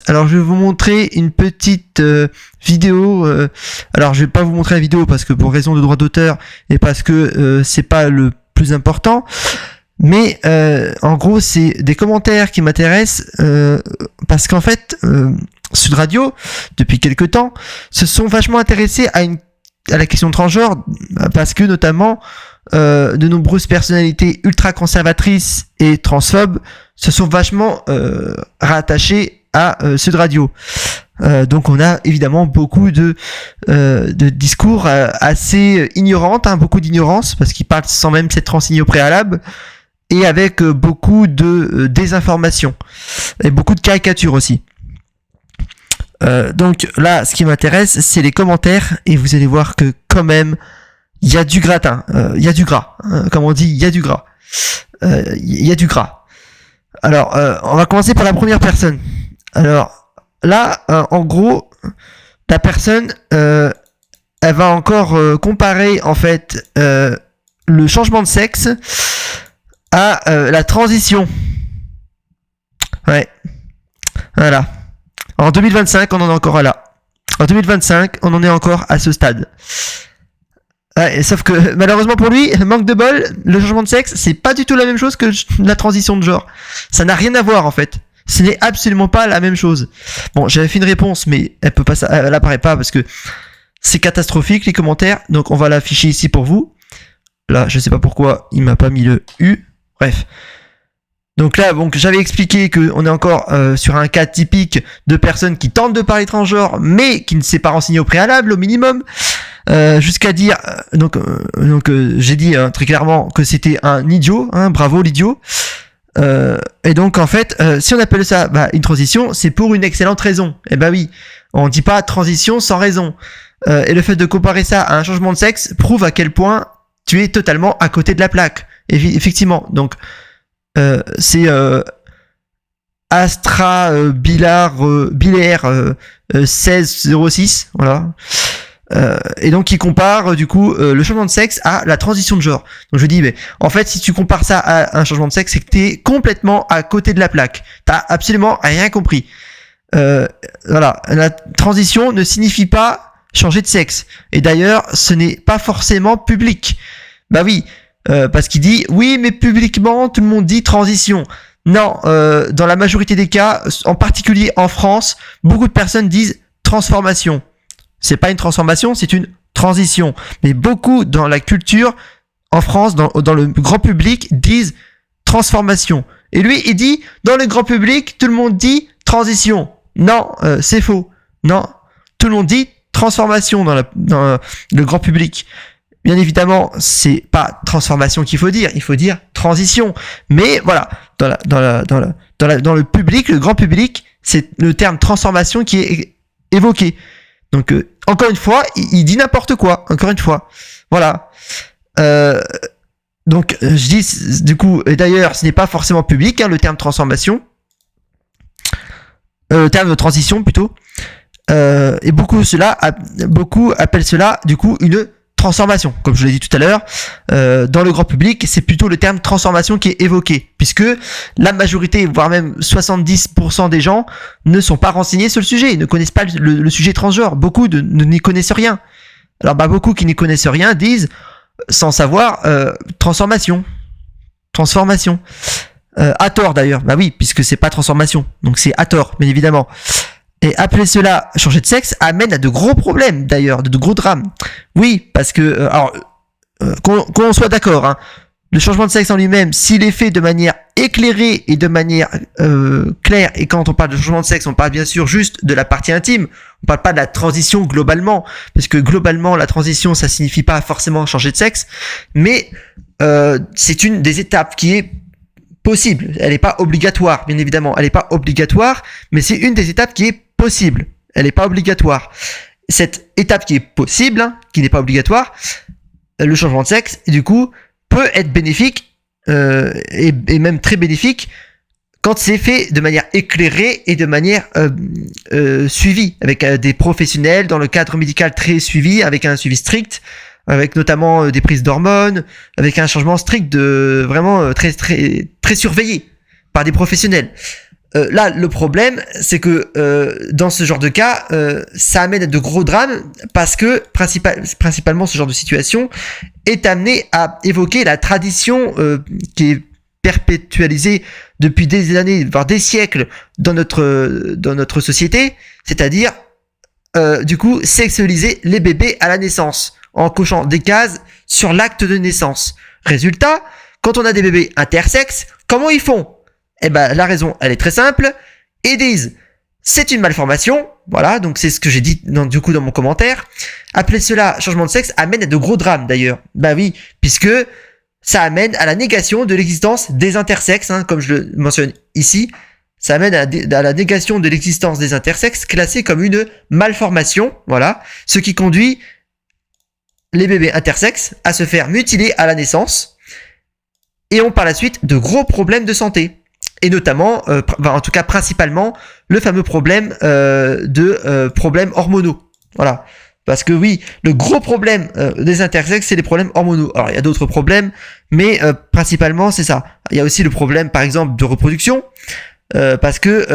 Alors je vais vous montrer une petite vidéo. Alors je vais pas vous montrer la vidéo parce que pour raison de droit d'auteur et parce que c'est pas le plus important. Mais en gros c'est des commentaires qui m'intéressent parce qu'en fait Sud Radio depuis quelque temps se sont vachement intéressés à la question transgenre parce que notamment de nombreuses personnalités ultra conservatrices et transphobes se sont vachement rattachées à Sud Radio. Donc on a évidemment beaucoup de discours assez ignorants, beaucoup d'ignorance parce qu'ils parlent sans même s'être renseignés au préalable et avec beaucoup de désinformation et beaucoup de caricatures aussi. Donc là, ce qui m'intéresse, c'est les commentaires et vous allez voir que quand même il y a du gratin, il y a du gras, comme on dit, il y a du gras, il y a du gras. Alors, on va commencer par la première personne. Alors là, en gros, la personne, elle va encore comparer en fait le changement de sexe à la transition. Ouais, voilà. En 2025, on en est encore là. En 2025, on en est encore à ce stade. Ouais, sauf que malheureusement pour lui, manque de bol, le changement de sexe, c'est pas du tout la même chose que la transition de genre. Ça n'a rien à voir en fait. Ce n'est absolument pas la même chose. Bon, j'avais fait une réponse, mais elle apparaît pas parce que c'est catastrophique les commentaires. Donc on va l'afficher ici pour vous. Là, je sais pas pourquoi il m'a pas mis le U. Bref. Donc là, j'avais expliqué qu'on est encore sur un cas typique de personnes qui tentent de parler transgenre, mais qui ne s'est pas renseigné au préalable, au minimum. Jusqu'à dire j'ai dit très clairement que c'était un idiot, bravo l'idiot. Et donc en fait, si on appelle ça une transition, c'est pour une excellente raison. Et oui, on dit pas transition sans raison. Et le fait de comparer ça à un changement de sexe prouve à quel point tu es totalement à côté de la plaque. Effectivement, donc c'est Astra Bilaire 1606, voilà. Et donc il compare du coup le changement de sexe à la transition de genre. Donc je dis mais en fait si tu compares ça à un changement de sexe, c'est que t'es complètement à côté de la plaque. T'as absolument rien compris. Voilà, la transition ne signifie pas changer de sexe. Et d'ailleurs, ce n'est pas forcément public. Bah oui, parce qu'il dit oui mais publiquement tout le monde dit transition. Non, dans la majorité des cas, en particulier en France, beaucoup de personnes disent transformation. C'est pas une transformation, c'est une transition. Mais beaucoup dans la culture, en France, dans le grand public, disent transformation. Et lui, il dit, dans le grand public, tout le monde dit transition. Non, c'est faux. Non, tout le monde dit transformation dans le grand public. Bien évidemment, c'est pas transformation qu'il faut dire, il faut dire transition. Mais voilà, dans le public, le grand public, c'est le terme transformation qui est évoqué. Donc encore une fois, il dit n'importe quoi. Encore une fois, voilà. Donc je dis du coup, et d'ailleurs, ce n'est pas forcément public, le terme transformation, le terme de transition plutôt. Et beaucoup appellent cela du coup une transformation, comme je l'ai dit tout à l'heure. Dans le grand public, c'est plutôt le terme transformation qui est évoqué, puisque la majorité, voire même 70% des gens ne sont pas renseignés sur le sujet, ne connaissent pas le sujet transgenre. Beaucoup n'y connaissent rien. Alors beaucoup qui n'y connaissent rien disent, sans savoir, transformation. À tort d'ailleurs, oui, puisque c'est pas transformation, donc c'est à tort, bien évidemment. Et appeler cela changer de sexe amène à de gros problèmes d'ailleurs, de gros drames. Oui, parce que qu'on soit d'accord, le changement de sexe en lui-même, s'il est fait de manière éclairée et de manière claire, et quand on parle de changement de sexe, on parle bien sûr juste de la partie intime, on parle pas de la transition globalement, parce que globalement la transition ça signifie pas forcément changer de sexe, mais c'est une des étapes qui est possible. Elle n'est pas obligatoire, bien évidemment, elle n'est pas obligatoire, mais c'est une des étapes qui est possible. Elle n'est pas obligatoire. Cette étape qui est possible, qui n'est pas obligatoire, le changement de sexe, du coup, peut être bénéfique et même très bénéfique quand c'est fait de manière éclairée et de manière suivie, avec des professionnels dans le cadre médical très suivi, avec un suivi strict, avec notamment des prises d'hormones, avec un changement strict de vraiment très très très surveillé par des professionnels. là, le problème, c'est que dans ce genre de cas, ça amène à de gros drames parce que principalement ce genre de situation est amené à évoquer la tradition qui est perpétualisée depuis des années, voire des siècles dans notre société, c'est-à-dire du coup sexualiser les bébés à la naissance en cochant des cases sur l'acte de naissance. Résultat, quand on a des bébés intersexes, comment ils font ? Eh ben, la raison, elle est très simple. Ils disent, c'est une malformation. Voilà, donc c'est ce que j'ai dit dans mon commentaire. Appeler cela changement de sexe amène à de gros drames d'ailleurs. Bah oui, puisque ça amène à la négation de l'existence des intersexes, hein, comme je le mentionne ici. Ça amène à la négation de l'existence des intersexes classés comme une malformation. Voilà, ce qui conduit les bébés intersexes à se faire mutiler à la naissance et ont par la suite de gros problèmes de santé. Et notamment, en tout cas principalement, le fameux problème de problèmes hormonaux. Voilà. Parce que oui, le gros problème des intersexes, c'est les problèmes hormonaux. Alors, il y a d'autres problèmes, mais principalement, c'est ça. Il y a aussi le problème, par exemple, de reproduction. Parce que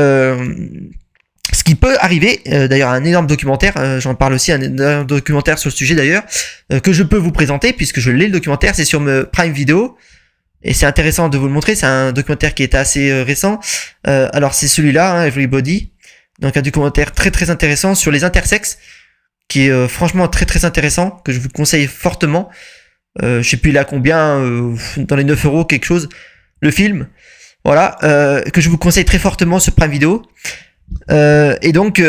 ce qui peut arriver, d'ailleurs un énorme documentaire, j'en parle aussi, un énorme documentaire sur le sujet d'ailleurs, que je peux vous présenter, puisque je l'ai le documentaire, c'est sur Prime Video. Et c'est intéressant de vous le montrer, c'est un documentaire qui est assez récent. Alors c'est celui-là, hein, Everybody. Donc un documentaire très très intéressant sur les intersexes, qui est franchement très très intéressant, que je vous conseille fortement. Je sais plus il a combien, dans les 9 euros quelque chose, le film. Voilà, que je vous conseille très fortement sur Prime Video. Et donc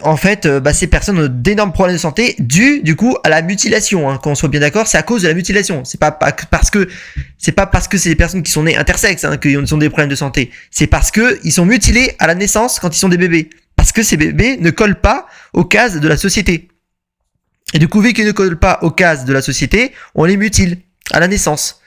en fait ces personnes ont d'énormes problèmes de santé dus du coup à la mutilation, hein, qu'on soit bien d'accord, c'est à cause de la mutilation, c'est pas parce que c'est des personnes qui sont nées intersexes, hein, qu'ils ont des problèmes de santé, c'est parce que ils sont mutilés à la naissance quand ils sont des bébés, parce que ces bébés ne collent pas aux cases de la société, et du coup vu qu'ils ne collent pas aux cases de la société, on les mutile à la naissance.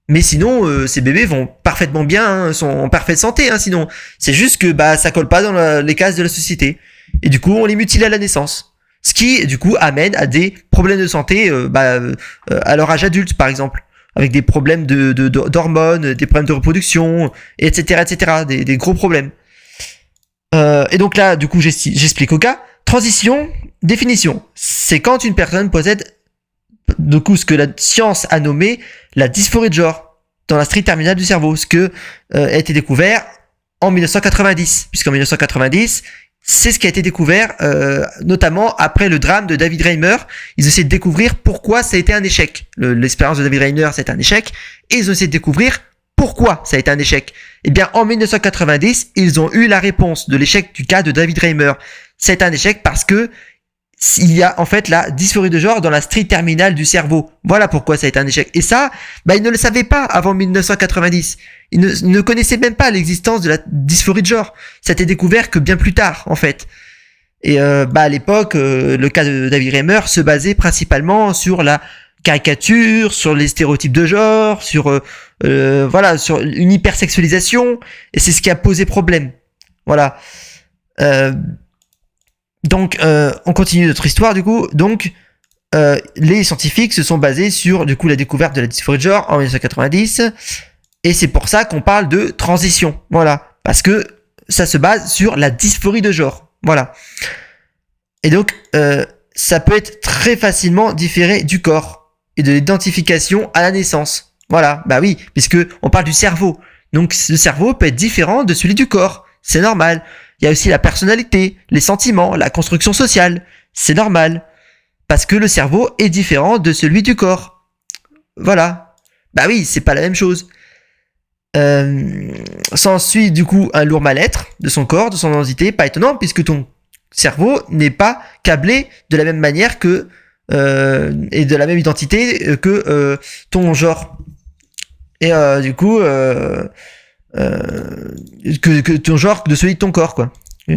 Mais sinon, ces bébés vont parfaitement bien, hein, sont en parfaite santé, hein, sinon. C'est juste que ça colle pas dans les cases de la société. Et du coup, on les mutile à la naissance. Ce qui, du coup, amène à des problèmes de santé à leur âge adulte, par exemple. Avec des problèmes d'hormones, des problèmes de reproduction, etc., etc. Des gros problèmes. Et donc là, du coup, j'explique au cas. Transition, définition. C'est quand une personne possède du coup ce que la science a nommé la dysphorie de genre dans la strie terminale du cerveau, ce que a été découvert en 1990, puisqu'en 1990 c'est ce qui a été découvert notamment après le drame de David Reimer. Ils essaient de découvrir pourquoi ça a été un échec. L'expérience de David Reimer, c'est un échec, et ils ont essayé de découvrir pourquoi ça a été un échec. Eh bien en 1990 ils ont eu la réponse de l'échec du cas de David Reimer. C'est un échec parce que il y a en fait la dysphorie de genre dans la strie terminale du cerveau. Voilà pourquoi ça a été un échec. Et ça, ils ne le savaient pas avant 1990. Ils ne connaissaient même pas l'existence de la dysphorie de genre. Ça a été découvert que bien plus tard, en fait. Et à l'époque, le cas de David Reimer se basait principalement sur la caricature, sur les stéréotypes de genre, sur sur une hypersexualisation. Et c'est ce qui a posé problème. Voilà. Donc, on continue notre histoire, du coup. Donc, les scientifiques se sont basés sur, du coup, la découverte de la dysphorie de genre en 1990. Et c'est pour ça qu'on parle de transition. Voilà. Parce que ça se base sur la dysphorie de genre. Voilà. Et donc, ça peut être très facilement différé du corps et de l'identification à la naissance. Voilà. Bah oui, puisque on parle du cerveau. Donc, le cerveau peut être différent de celui du corps. C'est normal. Il y a aussi la personnalité, les sentiments, la construction sociale. C'est normal. Parce que le cerveau est différent de celui du corps. Voilà. Bah oui, c'est pas la même chose. S'ensuit du coup un lourd mal-être de son corps, de son identité. Pas étonnant puisque ton cerveau n'est pas câblé de la même manière que et de la même identité que ton genre. Et du coup... que ton genre de celui de ton corps, quoi,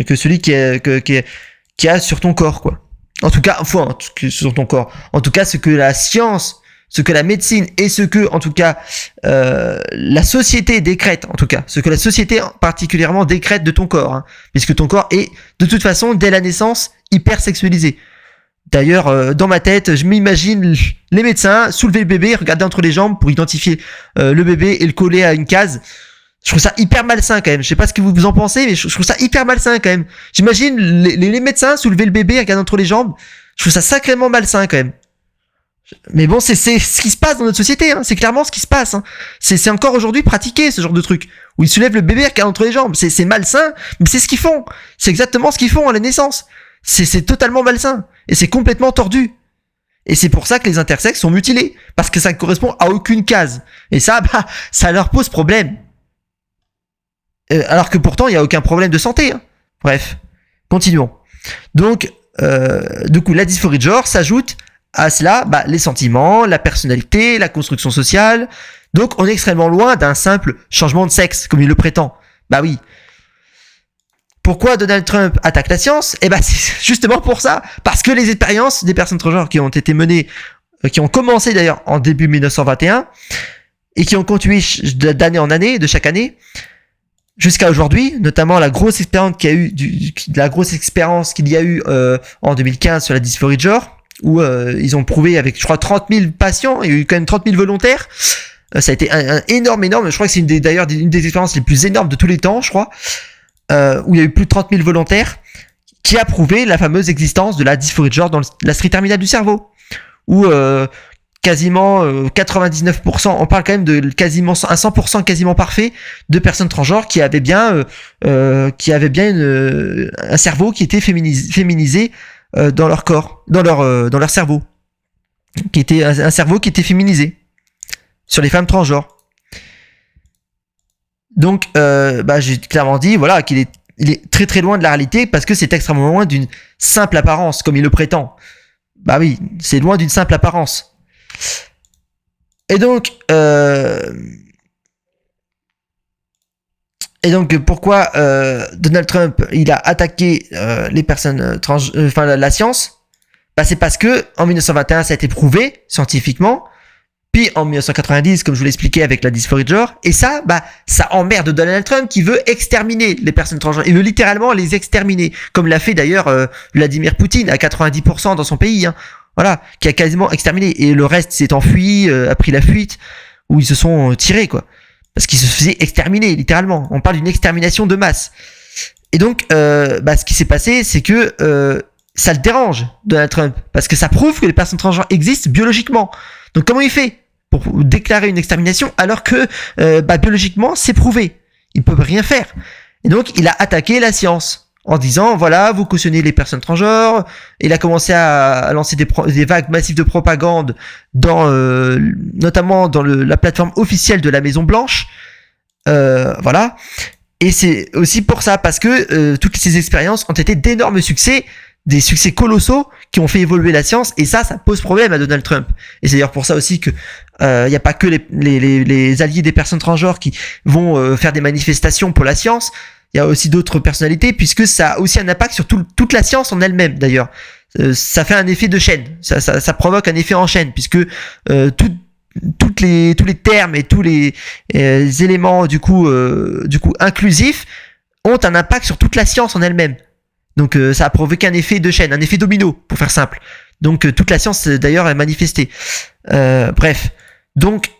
que celui qui a sur ton corps, quoi. En tout cas, sur ton corps. En tout cas, ce que la science, ce que la médecine et ce que, en tout cas, la société décrète, en tout cas, ce que la société particulièrement décrète de ton corps, hein, puisque ton corps est de toute façon dès la naissance hyper sexualisé. D'ailleurs, dans ma tête, je m'imagine les médecins soulever le bébé, regarder entre les jambes pour identifier le bébé et le coller à une case. Je trouve ça hyper malsain quand même. Je sais pas ce que vous en pensez, mais je trouve ça hyper malsain quand même. J'imagine les médecins soulever le bébé avec un entre les jambes. Je trouve ça sacrément malsain quand même. Mais bon, c'est ce qui se passe dans notre société, hein. C'est clairement ce qui se passe, hein. C'est encore aujourd'hui pratiqué, ce genre de truc. Où ils soulèvent le bébé avec un entre les jambes. C'est malsain, mais c'est ce qu'ils font. C'est exactement ce qu'ils font à la naissance. C'est totalement malsain. Et c'est complètement tordu. Et c'est pour ça que les intersexes sont mutilés. Parce que ça ne correspond à aucune case. Et ça, bah, ça leur pose problème. Alors que pourtant, il n'y a aucun problème de santé, hein. Bref, continuons. Donc, du coup, la dysphorie de genre s'ajoute à cela, bah, les sentiments, la personnalité, la construction sociale. Donc, on est extrêmement loin d'un simple changement de sexe, comme il le prétend. Bah oui. Pourquoi Donald Trump attaque la science? Eh ben, c'est justement pour ça. Parce que les expériences des personnes transgenres qui ont été menées, qui ont commencé d'ailleurs en début 1921, et qui ont continué d'année en année, de chaque année, jusqu'à aujourd'hui, notamment la grosse expérience qu'il y a eu, la grosse expérience qu'il y a eu en 2015 sur la dysphorie de genre, où ils ont prouvé avec, je crois, 30 000 patients, il y a eu quand même 30 000 volontaires. Ça a été un énorme, je crois que c'est d'ailleurs une des expériences les plus énormes de tous les temps, je crois, où il y a eu plus de 30 000 volontaires, qui a prouvé la fameuse existence de la dysphorie de genre dans la strie terminale du cerveau, où quasiment 99%, on parle quand même de quasiment un 100% quasiment parfait de personnes transgenres qui avaient bien un cerveau qui était féminisé dans leur corps, dans leur cerveau, qui était un cerveau qui était féminisé sur les femmes transgenres. Donc bah, j'ai clairement dit voilà qu'il est très très loin de la réalité parce que c'est extrêmement loin d'une simple apparence comme il le prétend. Bah oui, c'est loin d'une simple apparence. Et donc pourquoi Donald Trump il a attaqué les personnes la science? Bah c'est parce que en 1921 ça a été prouvé scientifiquement, puis en 1990 comme je vous l'expliquais avec la dysphorie de genre, et ça bah ça emmerde Donald Trump qui veut exterminer les personnes transgenres, il veut littéralement les exterminer, comme l'a fait d'ailleurs Vladimir Poutine à 90% dans son pays, hein. Voilà, qui a quasiment exterminé, et le reste s'est enfui, a pris la fuite, où ils se sont tirés quoi, parce qu'ils se faisaient exterminer littéralement. On parle d'une extermination de masse. Et donc bah ce qui s'est passé c'est que ça le dérange Donald Trump parce que ça prouve que les personnes transgenres existent biologiquement. Donc comment il fait pour déclarer une extermination alors que bah, biologiquement c'est prouvé? Ils peuvent rien faire. Et donc il a attaqué la science en disant voilà, vous cautionnez les personnes transgenres. Il a commencé à lancer des vagues massives de propagande dans notamment dans la plateforme officielle de la Maison Blanche. Voilà. Et c'est aussi pour ça, parce que toutes ces expériences ont été d'énormes succès, des succès colossaux qui ont fait évoluer la science, et ça pose problème à Donald Trump. Et c'est d'ailleurs pour ça aussi que il y a pas que les alliés des personnes transgenres qui vont faire des manifestations pour la science. Il y a aussi d'autres personnalités, puisque ça a aussi un impact sur toute la science en elle-même d'ailleurs. Ça fait un effet de chaîne, ça provoque un effet en chaîne, puisque tous les termes et tous les éléments du coup inclusifs ont un impact sur toute la science en elle-même. Donc ça a provoqué un effet de chaîne, un effet domino pour faire simple. Donc toute la science d'ailleurs est manifestée. Bref, donc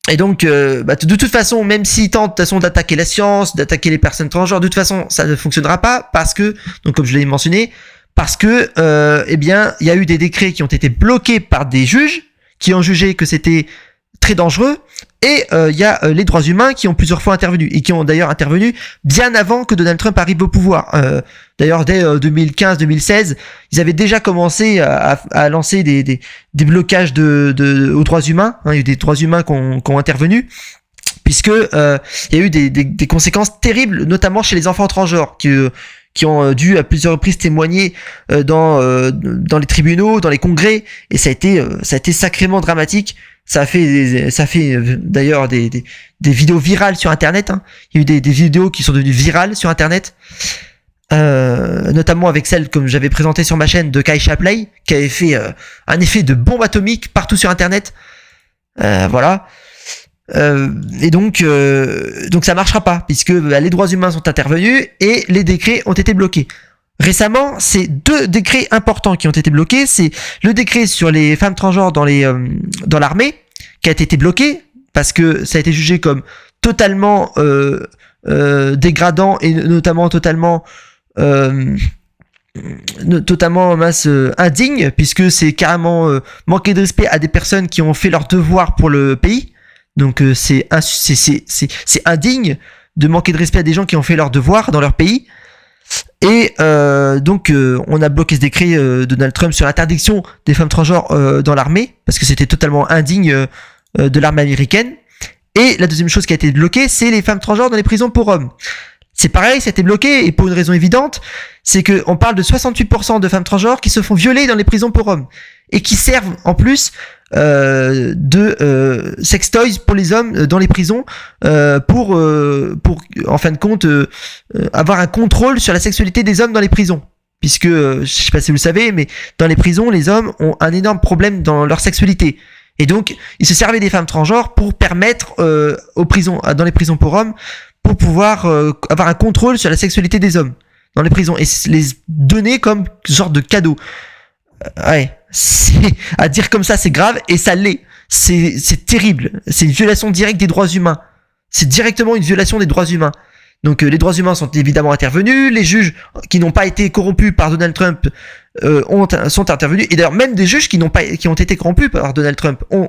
et donc bah, de toute façon, même s'ils tentent de toute façon d'attaquer la science, d'attaquer les personnes transgenres, de toute façon ça ne fonctionnera pas, parce que, donc comme je l'ai mentionné, parce que eh bien il y a eu des décrets qui ont été bloqués par des juges qui ont jugé que c'était très dangereux, et il y a les droits humains qui ont plusieurs fois intervenu, et qui ont d'ailleurs intervenu bien avant que Donald Trump arrive au pouvoir. D'ailleurs dès 2015-2016, ils avaient déjà commencé à lancer des blocages aux droits humains, hein. Il y a eu des droits humains qui ont intervenu, puisque il y a eu des conséquences terribles, notamment chez les enfants transgenres, qui ont dû à plusieurs reprises témoigner dans les tribunaux, dans les congrès, et ça a été sacrément dramatique. Ça fait d'ailleurs des vidéos virales sur internet, hein. Il y a eu des vidéos qui sont devenues virales sur internet, notamment avec celle, comme j'avais présenté sur ma chaîne, de Kai Shapley, qui avait fait un effet de bombe atomique partout sur internet. Voilà. Et donc ça marchera pas, puisque les droits humains sont intervenus et les décrets ont été bloqués. Récemment, c'est 2 décrets importants qui ont été bloqués. C'est le décret sur les femmes transgenres dans l'armée, qui a été bloqué parce que ça a été jugé comme totalement dégradant et notamment totalement indigne, puisque c'est carrément manquer de respect à des personnes qui ont fait leur devoir pour le pays. Donc c'est indigne de manquer de respect à des gens qui ont fait leur devoir dans leur pays. Et donc on a bloqué ce décret Donald Trump sur l'interdiction des femmes transgenres dans l'armée, parce que c'était totalement indigne de l'armée américaine. Et la deuxième chose qui a été bloquée, c'est les femmes transgenres dans les prisons pour hommes. C'est pareil, ça a été bloqué, et pour une raison évidente, c'est que on parle de 68% de femmes transgenres qui se font violer dans les prisons pour hommes, et qui servent en plus de sextoys pour les hommes dans les prisons, pour en fin de compte avoir un contrôle sur la sexualité des hommes dans les prisons. Puisque, je sais pas si vous le savez, mais dans les prisons, les hommes ont un énorme problème dans leur sexualité. Et donc, ils se servaient des femmes transgenres pour permettre dans les prisons pour hommes, pour pouvoir avoir un contrôle sur la sexualité des hommes dans les prisons et les donner comme genre de cadeau. Ouais, à dire comme ça, c'est grave et ça l'est. C'est terrible. C'est une violation directe des droits humains. C'est directement une violation des droits humains. Donc les droits humains sont évidemment intervenus, les juges qui n'ont pas été corrompus par Donald Trump sont intervenus, et d'ailleurs même des juges qui ont été corrompus par Donald Trump ont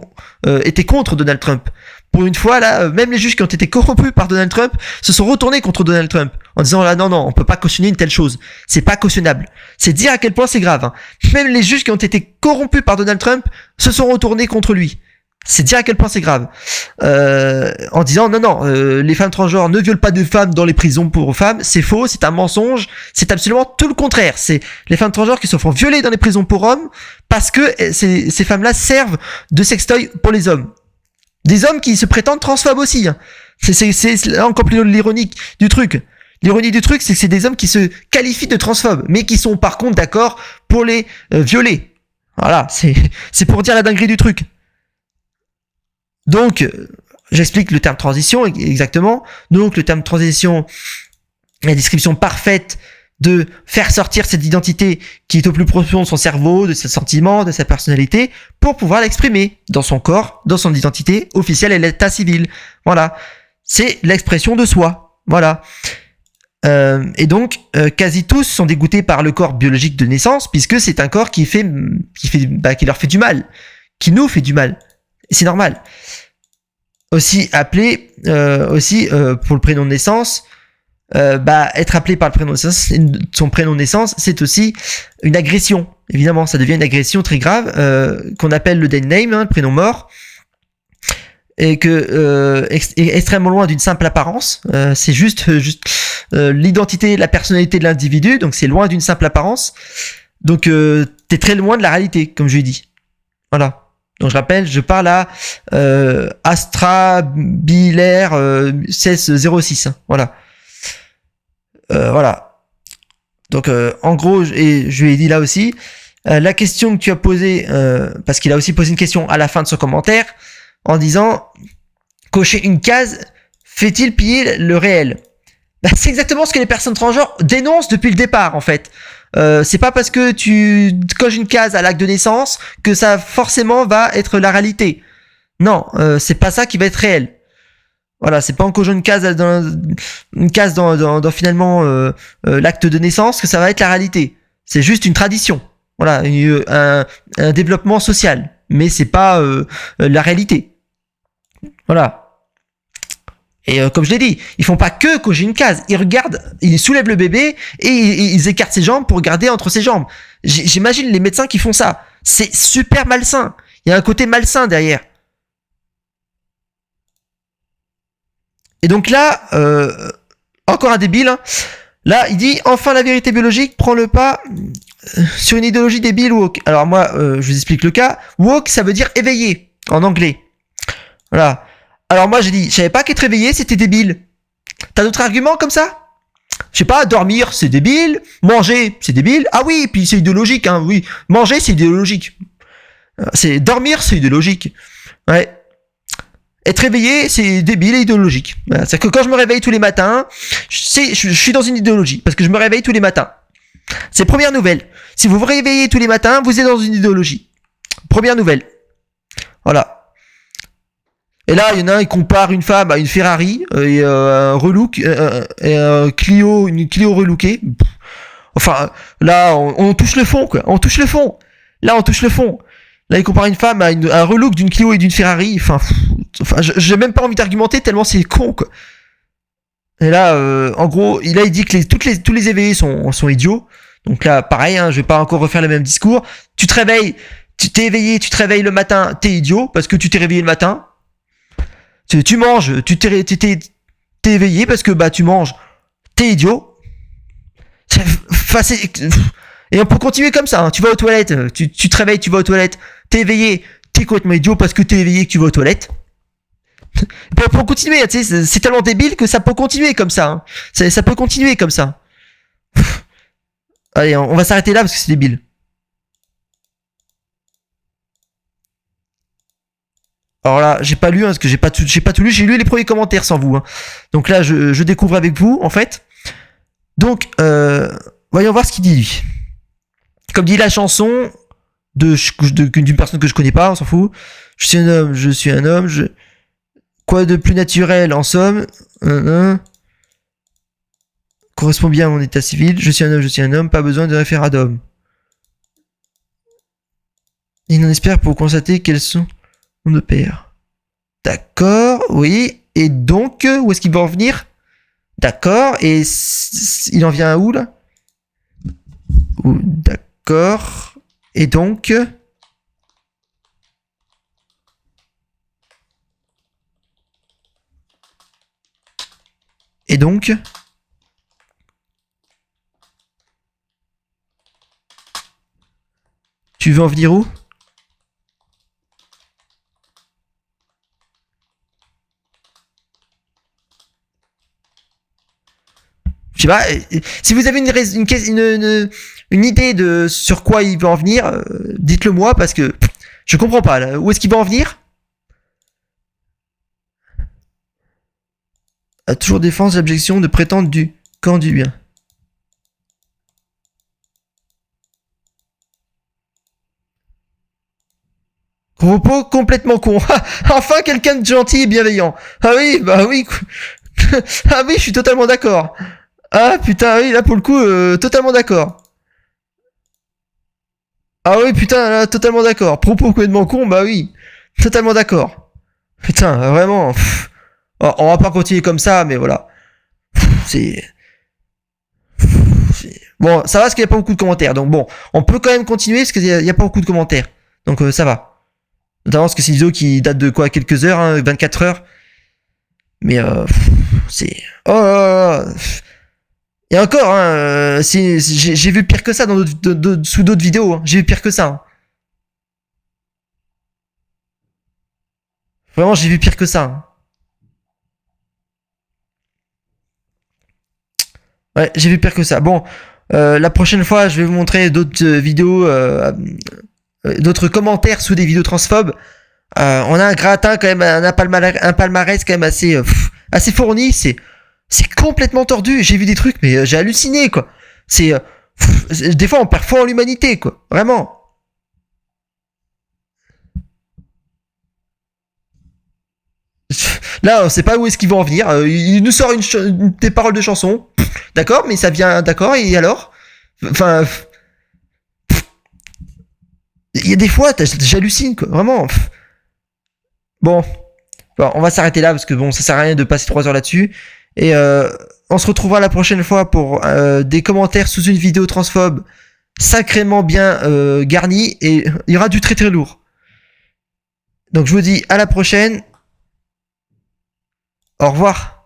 été contre Donald Trump. Pour une fois là, même les juges qui ont été corrompus par Donald Trump se sont retournés contre Donald Trump en disant là non, on peut pas cautionner une telle chose, c'est pas cautionnable. C'est dire à quel point c'est grave. Hein. Même les juges qui ont été corrompus par Donald Trump se sont retournés contre lui. C'est dire à quel point c'est grave. En disant non, les femmes transgenres ne violent pas de femmes dans les prisons pour femmes, c'est faux, c'est un mensonge, c'est absolument tout le contraire. C'est les femmes transgenres qui se font violer dans les prisons pour hommes parce que ces femmes-là servent de sextoy pour les hommes. Des hommes qui se prétendent transphobes aussi. Hein. C'est là encore plus l'ironique du truc. L'ironie du truc, c'est que c'est des hommes qui se qualifient de transphobes, mais qui sont par contre d'accord pour les violer. Voilà, c'est pour dire la dinguerie du truc. Donc, j'explique le terme transition exactement. Donc, le terme transition, la description parfaite de faire sortir cette identité qui est au plus profond de son cerveau, de ses sentiments, de sa personnalité, pour pouvoir l'exprimer dans son corps, dans son identité officielle et l'état civil. Voilà. C'est l'expression de soi. Voilà. Et donc, quasi tous sont dégoûtés par le corps biologique de naissance, puisque c'est un corps qui leur fait du mal, qui nous fait du mal. C'est normal. Aussi appelé, pour le prénom de naissance, être appelé par le prénom de naissance, son prénom de naissance, c'est aussi une agression. Évidemment, ça devient une agression très grave, qu'on appelle le dead name, le prénom mort, et que est extrêmement loin d'une simple apparence. C'est juste l'identité, la personnalité de l'individu, donc c'est loin d'une simple apparence. Donc t'es très loin de la réalité, comme je l'ai dit. Voilà. Donc je rappelle, je parle à Astra Bilaire 1606. Voilà. Voilà. Donc en gros, et je lui ai dit là aussi, la question que tu as posée, parce qu'il a aussi posé une question à la fin de son commentaire, en disant cocher une case fait-il piller le réel? C'est exactement ce que les personnes transgenres dénoncent depuis le départ en fait. C'est pas parce que tu coches une case à l'acte de naissance que ça forcément va être la réalité. Non, c'est pas ça qui va être réel. Voilà, c'est pas en cochant une case dans finalement l'acte de naissance que ça va être la réalité. C'est juste une tradition. Voilà, un développement social, mais c'est pas la réalité. Voilà. Et comme je l'ai dit, ils font pas que cocher une case. Ils regardent, ils soulèvent le bébé et ils écartent ses jambes pour regarder entre ses jambes. J'imagine les médecins qui font ça. C'est super malsain. Il y a un côté malsain derrière. Et donc là, encore un débile. Hein. Là, il dit enfin la vérité biologique prend le pas sur une idéologie débile woke. Alors moi, je vous explique le cas. Woke, ça veut dire éveillé en anglais. Voilà. Alors moi j'ai dit, je savais pas qu'être réveillé c'était débile. T'as d'autres arguments comme ça? Je sais pas, dormir c'est débile, manger c'est débile. Ah oui, puis c'est idéologique, hein, oui. Manger c'est idéologique. Dormir c'est idéologique. Ouais. Être réveillé c'est débile et idéologique. Voilà. C'est-à-dire que quand je me réveille tous les matins, je suis dans une idéologie, parce que je me réveille tous les matins. C'est première nouvelle. Si vous vous réveillez tous les matins, vous êtes dans une idéologie. Première nouvelle. Voilà. Et là, il y en a un, il compare une femme à une Ferrari et un relook, et un Clio, une Clio relookée. Enfin, là, on touche le fond, quoi. On touche le fond. Là, on touche le fond. Là, il compare une femme à un relook d'une Clio et d'une Ferrari. Enfin, j'ai même pas envie d'argumenter tellement c'est con, quoi. Et là, en gros, il dit que tous les éveillés sont idiots. Donc là, pareil, hein, je vais pas encore refaire le même discours. Tu te réveilles, tu t'es éveillé, tu te réveilles le matin, t'es idiot parce que tu t'es réveillé le matin. Tu manges, t'es éveillé parce que bah tu manges, t'es idiot. Enfin, et on peut continuer comme ça. Hein. Tu vas aux toilettes, tu te réveilles, tu vas aux toilettes, t'es éveillé, t'es complètement idiot parce que t'es éveillé que tu vas aux toilettes. Pour continuer, tu sais, c'est tellement débile que ça peut continuer comme ça. Hein. Ça peut continuer comme ça. Allez, on va s'arrêter là parce que c'est débile. Alors là, j'ai pas lu, hein, parce que j'ai pas tout lu. J'ai lu les premiers commentaires sans vous. Hein. Donc là, je découvre avec vous, en fait. Donc, voyons voir ce qu'il dit lui. Comme dit la chanson d'une personne que je connais pas, on s'en fout. Je suis un homme, Quoi de plus naturel, en somme correspond bien à mon état civil. Je suis un homme, pas besoin de référendum. Il en espère pour constater quels sont nos pères. D'accord, oui. Et donc, où est-ce qu'il va en venir? D'accord, et il en vient à où, là? D'accord. Et donc... Et donc... Tu veux en venir où? Je sais pas, si vous avez une idée de sur quoi il veut en venir, dites-le moi parce que je comprends pas. Là. Où est-ce qu'il va en venir? À toujours défense l'objection de prétendre du camp du bien. Propos complètement con. Enfin quelqu'un de gentil et bienveillant. Ah oui, bah oui. Ah oui, je suis totalement d'accord. Ah putain, oui, là pour le coup, totalement d'accord. Ah oui, putain, là, totalement d'accord. Propos complètement con, bah oui. Totalement d'accord. Putain, vraiment. Oh, on va pas continuer comme ça, mais voilà. C'est... Bon, ça va parce qu'il n'y a pas beaucoup de commentaires. Donc bon, on peut quand même continuer parce qu'il n'y a pas beaucoup de commentaires. Donc ça va. Notamment parce que c'est une vidéo qui date de quoi? Quelques heures, hein, 24 heures. Mais c'est... Oh là là. Et encore, hein, j'ai vu pire que ça sous d'autres vidéos. Hein. J'ai vu pire que ça. Hein. Vraiment, j'ai vu pire que ça. Hein. Ouais, j'ai vu pire que ça. Bon, la prochaine fois, je vais vous montrer d'autres vidéos, d'autres commentaires sous des vidéos transphobes. On a un gratin quand même, un palmarès quand même assez fourni. C'est complètement tordu. J'ai vu des trucs, mais j'ai halluciné quoi. C'est des fois on perd foi en l'humanité quoi. Vraiment. Là, on sait pas où est-ce qu'ils vont en venir. Il nous sort des paroles de chansons. D'accord, mais ça vient, d'accord, et alors? Enfin, il y a des fois, j'hallucine, quoi, vraiment. Bon, on va s'arrêter là parce que bon, ça sert à rien de passer 3 heures là-dessus. Et on se retrouvera la prochaine fois pour des commentaires sous une vidéo transphobe sacrément bien garnie et il y aura du très très lourd. Donc je vous dis à la prochaine. Au revoir.